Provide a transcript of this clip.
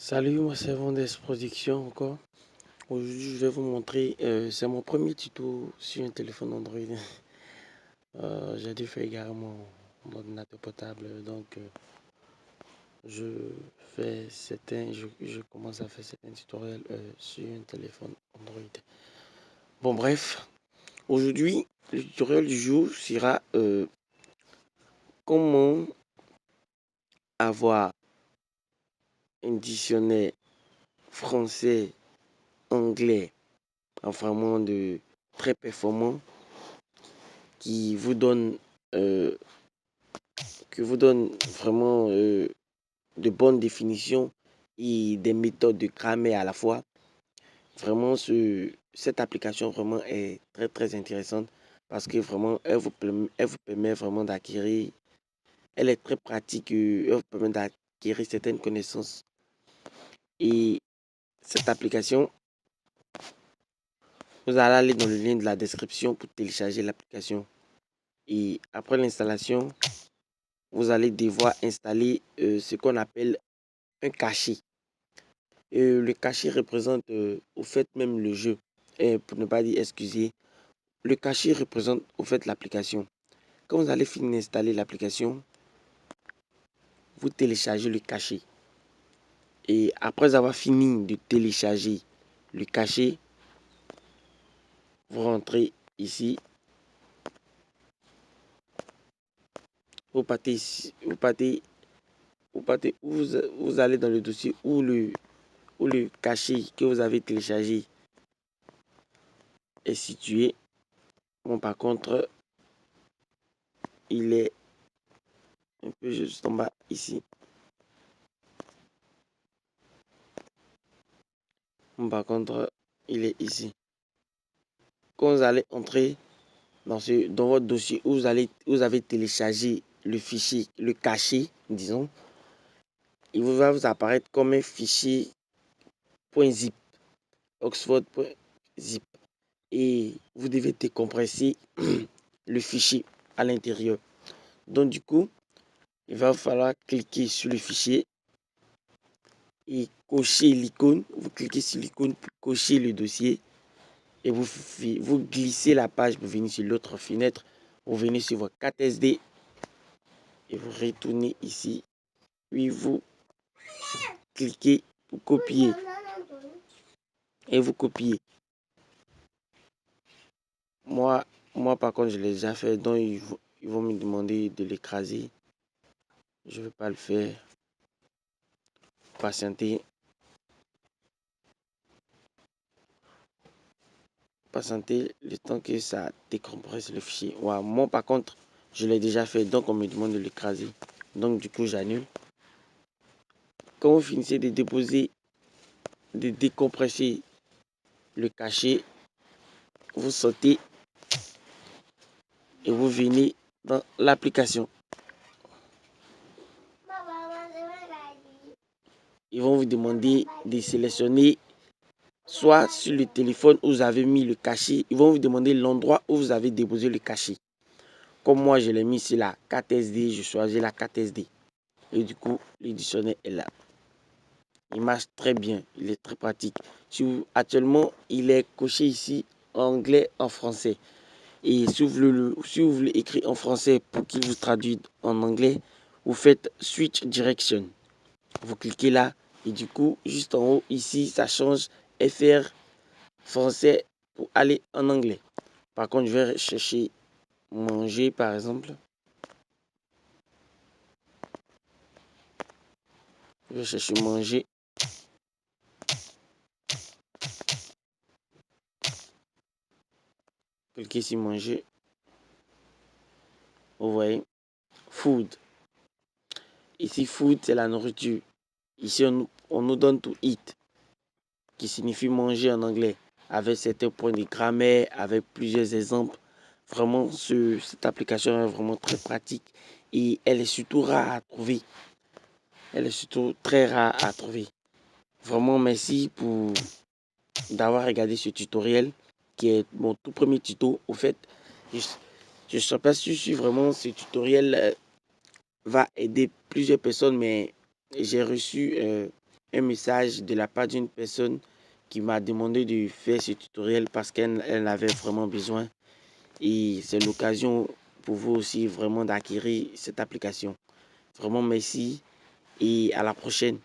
Salut, moi c'est Vendes Production encore. Aujourd'hui, je vais vous montrer, c'est mon premier tuto sur un téléphone Android. J'ai dû faire égarer mon ordinateur portable, donc je commence à faire certains tutoriels sur un téléphone Android. Bon, bref, aujourd'hui, le tutoriel du jour sera comment avoir un dictionnaire français-anglais, enfin, vraiment de très performant qui vous donne, euh, vraiment de bonnes définitions et des méthodes de grammaire à la fois. Vraiment, cette application vraiment est très très intéressante parce que vraiment, elle vous permet vraiment d'acquérir, elle est très pratique, elle vous permet d'acquérir certaines connaissances. Et cette application, vous allez aller dans le lien de la description pour télécharger l'application. Et après l'installation, vous allez devoir installer ce qu'on appelle un cachet. Le cachet représente au fait même le jeu. Et pour ne pas dire excusez, le cachet représente au fait l'application. Quand vous allez finir d'installer l'application, vous téléchargez le cachet. Et après avoir fini de télécharger le cachet, vous rentrez ici. Vous partez ici, vous allez dans le dossier où le cachet que vous avez téléchargé est situé. Bon, par contre, il est un peu juste en bas ici. Bon, par contre, il est ici. Quand vous allez entrer dans votre dossier où vous avez téléchargé le fichier, le cachet, disons, il va vous apparaître comme un fichier .zip, Oxford.zip. Et vous devez décompresser le fichier à l'intérieur. Donc, du coup, il va falloir cliquer sur le fichier et cocher l'icône. Vous cliquez sur l'icône pour cocher le dossier et vous glissez la page pour venir sur l'autre fenêtre. Vous venez sur votre carte SD et vous retournez ici. Puis vous cliquez pour copier et vous copiez. Moi par contre, je l'ai déjà fait, donc ils vont me demander de l'écraser. Je ne vais pas le faire. Patienter le temps que ça décompresse le fichier. Ouais, moi par contre, je l'ai déjà fait, donc on me demande de l'écraser. Donc du coup, j'annule. Quand vous finissez de décompresser le cachet, vous sautez et vous venez dans l'application. Ils vont vous demander de sélectionner soit sur le téléphone où vous avez mis le cachet. Ils vont vous demander l'endroit où vous avez déposé le cachet. Comme moi, je l'ai mis sur la carte SD, je choisis la carte SD. Et du coup, le dictionnaire est là. Il marche très bien, il est très pratique. Actuellement, il est coché ici en anglais, en français. Et si vous voulez écrire en français pour qu'il vous traduise en anglais, vous faites Switch Direction. Vous cliquez là et du coup, juste en haut, ici, ça change FR français pour aller en anglais. Par contre, je vais chercher manger, par exemple. Je vais chercher manger. Cliquez sur manger. Vous voyez, food. Ici, food, c'est la nourriture. Ici, on nous donne to eat, qui signifie manger en anglais, avec certains points de grammaire, avec plusieurs exemples. Vraiment, cette application est vraiment très pratique et elle est surtout rare à trouver. Elle est surtout très rare à trouver. Vraiment, merci d'avoir regardé ce tutoriel, qui est mon tout premier tuto. Au fait, je ne sais pas si vraiment ce tutoriel va aider plusieurs personnes, mais j'ai reçu un message de la part d'une personne qui m'a demandé de faire ce tutoriel parce qu'elle avait vraiment besoin. Et c'est l'occasion pour vous aussi vraiment d'acquérir cette application. Vraiment merci et à la prochaine.